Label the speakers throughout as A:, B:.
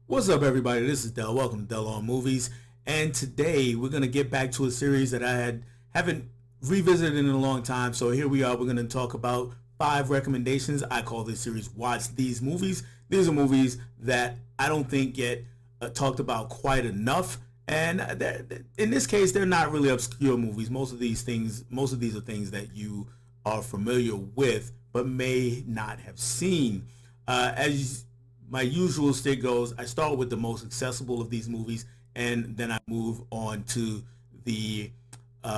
A: What's up, everybody? This is Del. Welcome to Del on Movies. And today we're gonna get back to a series that haven't revisited in a long time. So here we are. We're gonna talk about 5 recommendations. I call this series "Watch These Movies." These are movies that I don't think get talked about quite enough. And in this case, they're not really obscure movies. Most of these are things that you are familiar with, but may not have seen. As my usual stick goes, I start with the most accessible of these movies, and then I move on to the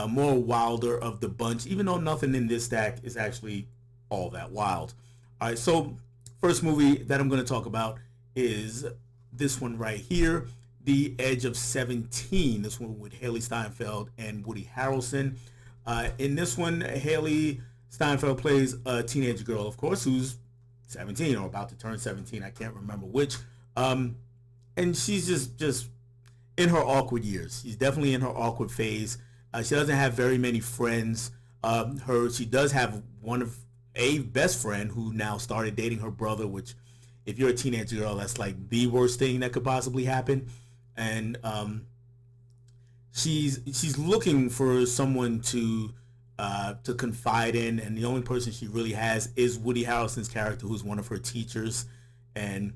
A: more wilder of the bunch, even though nothing in this stack is actually all that wild. All right, so first movie that I'm going to talk about is this one right here, The Edge of 17. This one with Haley Steinfeld and Woody Harrelson. In this one, Haley Steinfeld plays a teenage girl, of course, who's 17 or about to turn 17. I can't remember which. And she's just in her awkward years. She's definitely in her awkward phase. She doesn't have very many friends. She does have a best friend who now started dating her brother, which if you're a teenage girl, that's like the worst thing that could possibly happen. And she's looking for someone to confide in, and the only person she really has is Woody Harrelson's character, who's one of her teachers. And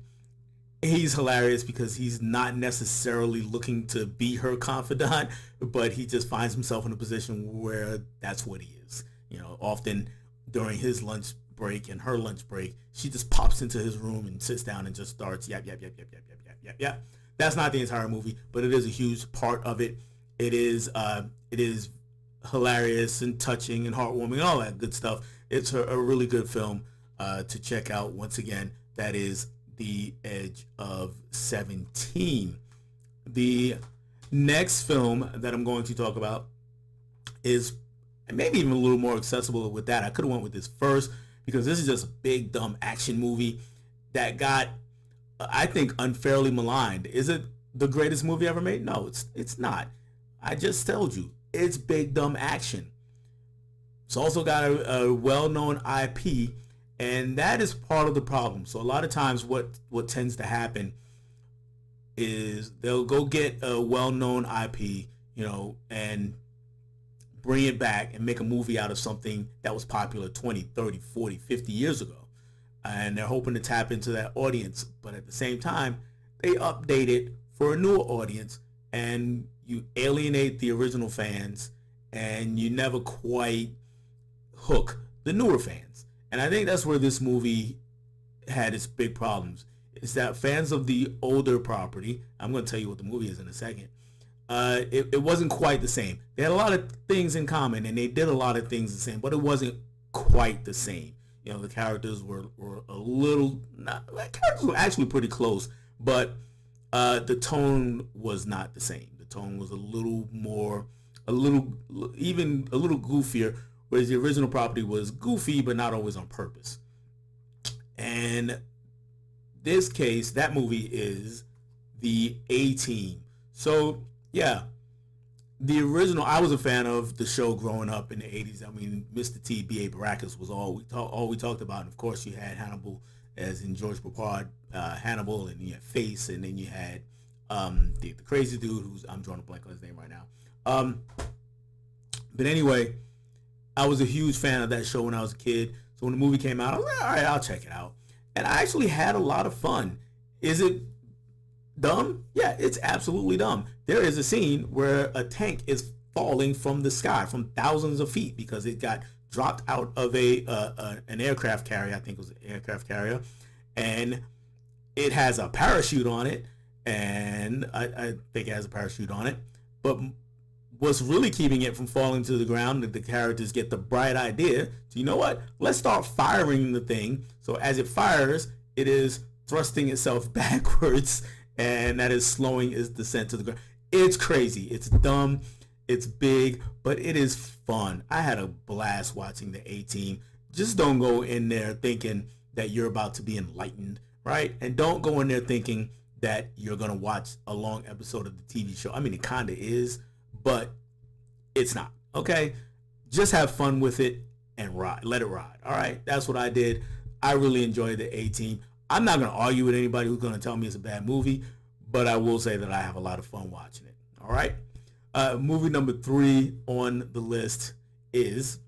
A: he's hilarious because he's not necessarily looking to be her confidant, but he just finds himself in a position where that's what he is. You know, often during his lunch break and her lunch break, she just pops into his room and sits down and just starts yap yap yap yap yap yap yap yap yap. That's not the entire movie, but it is a huge part of it. It is hilarious and touching and heartwarming and all that good stuff. It's a really good film to check out. Once again, that is The Edge of 17. The next film that I'm going to talk about is maybe even a little more accessible with that. I could have went with this first because this is just a big dumb action movie that got, I think, unfairly maligned. Is it the greatest movie ever made? No, it's not. I just told you, it's big dumb action. It's also got a well-known IP, and that is part of the problem. So a lot of times what tends to happen is they'll go get a well-known IP, and bring it back and make a movie out of something that was popular 20, 30, 40, 50 years ago. And they're hoping to tap into that audience. But at the same time, they update it for a newer audience, and you alienate the original fans, and you never quite hook the newer fans. And I think that's where this movie had its big problems. It's that fans of the older property, I'm going to tell you what the movie is in a second, it wasn't quite the same. They had a lot of things in common, and they did a lot of things the same, but it wasn't quite the same. The characters were a little, the characters were actually pretty close, but the tone was not the same. The tone was a little goofier, whereas the original property was goofy, but not always on purpose. And this case, that movie is The A-Team. So, yeah, the original, I was a fan of the show growing up in the 80s. I mean, Mr. T, B.A. Baracus was all we talked about. And, of course, you had Hannibal, as in George Papard, Hannibal, and you had Face, and then you had the crazy dude who's, I'm drawing a blank on his name right now. But anyway, I was a huge fan of that show when I was a kid. So when the movie came out, I was like, all right, I'll check it out. And I actually had a lot of fun. Is it dumb? Yeah, it's absolutely dumb. There is a scene where a tank is falling from the sky from thousands of feet because it got dropped out of an aircraft carrier. I think it was an aircraft carrier, and it has a parachute on it, and I think it has a parachute on it. But what's really keeping it from falling to the ground, that the characters get the bright idea, so you know what? Let's start firing the thing. So as it fires, it is thrusting itself backwards, and that is slowing its descent to the ground. It's crazy. It's dumb. It's big, but it is fun. I had a blast watching The A-Team. Just don't go in there thinking that you're about to be enlightened, right? And don't go in there thinking that you're going to watch a long episode of the TV show. I mean, it kind of is, but it's not, okay? Just have fun with it and ride. Let it ride, all right? That's what I did. I really enjoyed The A-Team. I'm not going to argue with anybody who's going to tell me it's a bad movie, but I will say that I have a lot of fun watching it. All right. Movie number 3 on the list is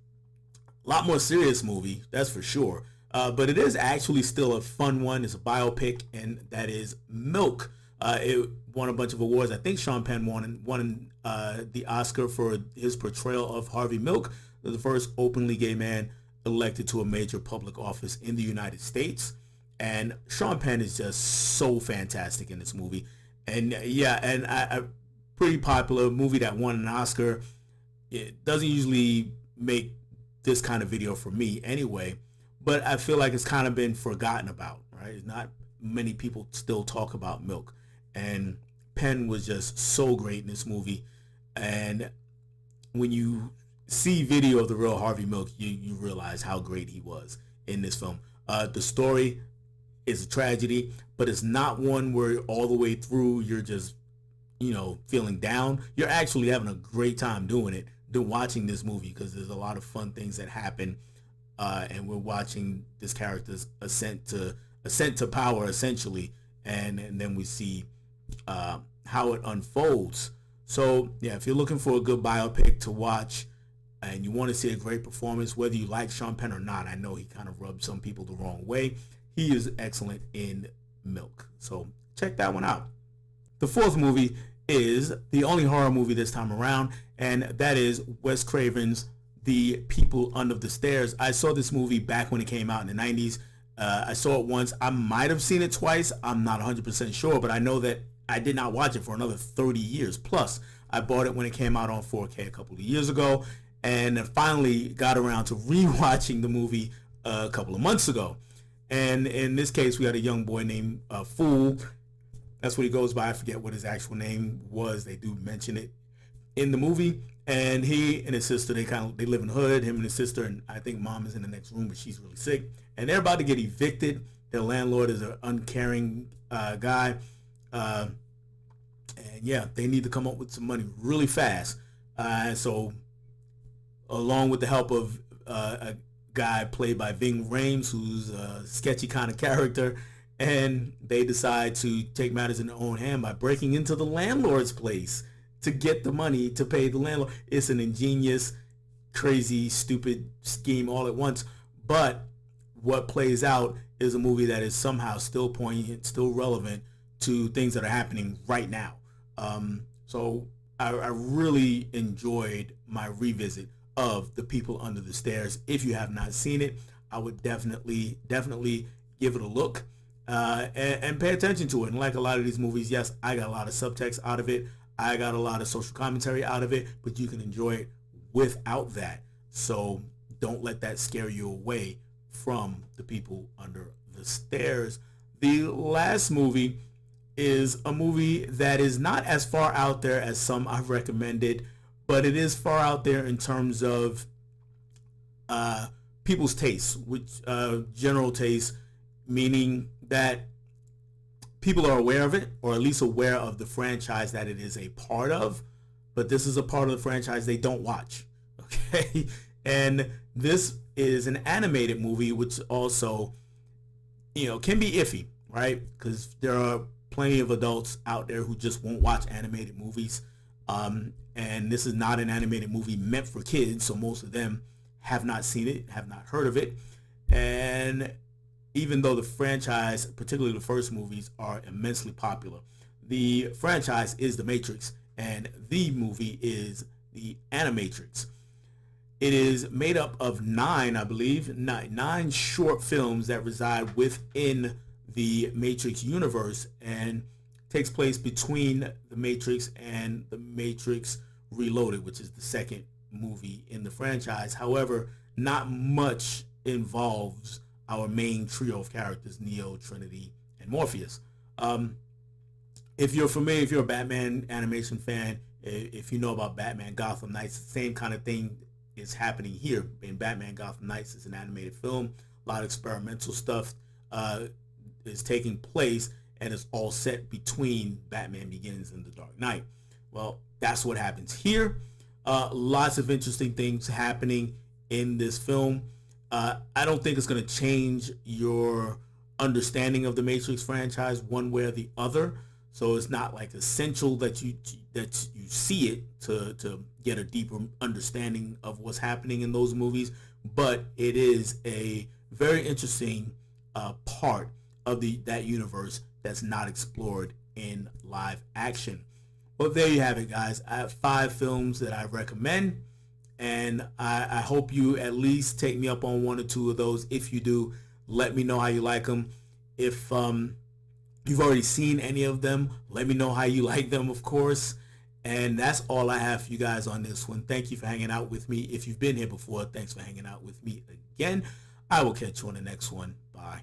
A: a lot more serious movie, that's for sure. But it is actually still a fun one. It's a biopic, and that is Milk. It won a bunch of awards. I think Sean Penn won the Oscar for his portrayal of Harvey Milk, the first openly gay man elected to a major public office in the United States. And Sean Penn is just so fantastic in this movie. And yeah, and a pretty popular movie that won an Oscar. It doesn't usually make this kind of video for me anyway, but I feel like it's kind of been forgotten about, right? Not many people still talk about Milk, and Penn was just so great in this movie. And when you see video of the real Harvey Milk, you realize how great he was in this film. The story is a tragedy, but it's not one where all the way through you're just, feeling down. You're actually having a great time doing it, watching this movie, because there's a lot of fun things that happen, and we're watching this character's ascent to power, essentially, and then we see how it unfolds. So yeah, if you're looking for a good biopic to watch and you want to see a great performance, whether you like Sean Penn or not, I know he kind of rubbed some people the wrong way, he is excellent in Milk. So check that one out. The 4th movie is the only horror movie this time around, and that is Wes Craven's The People Under the Stairs. I saw this movie back when it came out in the 90s. I saw it once. I might have seen it twice. I'm not 100% sure, but I know that I did not watch it for another 30 years. Plus, I bought it when it came out on 4K a couple of years ago, and finally got around to rewatching the movie a couple of months ago. And in this case, we had a young boy named Fool. That's what he goes by. I forget what his actual name was. They do mention it in the movie. And he and his sister, they live in the hood. Him and his sister, and I think mom is in the next room, but she's really sick. And they're about to get evicted. Their landlord is an uncaring guy. And yeah, they need to come up with some money really fast. So along with the help of a guy played by Ving Rhames, who's a sketchy kind of character, and they decide to take matters in their own hand by breaking into the landlord's place to get the money to pay the landlord. It's an ingenious, crazy, stupid scheme all at once, but what plays out is a movie that is somehow still poignant, still relevant to things that are happening right now. So I really enjoyed my revisit of The People Under the Stairs. If you have not seen it, I would definitely give it a look, and pay attention to it. And like a lot of these movies, yes, I got a lot of subtext out of it. I got a lot of social commentary out of it, but you can enjoy it without that. So don't let that scare you away from The People Under the Stairs. The last movie is a movie that is not as far out there as some I've recommended, but it is far out there in terms of people's tastes, which general taste, meaning that people are aware of it, or at least aware of the franchise that it is a part of, but this is a part of the franchise they don't watch. Okay, and this is an animated movie, which also, can be iffy, right? Because there are plenty of adults out there who just won't watch animated movies, and this is not an animated movie meant for kids, so most of them have not seen it, have not heard of it. And even though the franchise, particularly the first movies, are immensely popular, the franchise is The Matrix, and the movie is The Animatrix. It is made up of nine short films that reside within the Matrix universe and takes place between The Matrix and The Matrix Reloaded, which is the second movie in the franchise. However, not much involves our main trio of characters, Neo, Trinity, and Morpheus. If you're familiar, if you're a Batman animation fan, if you know about Batman Gotham Knights, the same kind of thing is happening here. In Batman Gotham Knights, it's an animated film. A lot of experimental stuff is taking place, and it's all set between Batman Begins and The Dark Knight. Well, that's what happens here. Lots of interesting things happening in this film. I don't think it's going to change your understanding of the Matrix franchise one way or the other. So it's not like essential that you see it to get a deeper understanding of what's happening in those movies, but it is a very interesting part of that universe that's not explored in live action. Well, there you have it, guys. I have 5 films that I recommend, and I hope you at least take me up on 1 or 2 of those. If you do, let me know how you like them. If you've already seen any of them, let me know how you like them, of course. And that's all I have for you guys on this one. Thank you for hanging out with me. If you've been here before, thanks for hanging out with me again. I will catch you on the next one. Bye.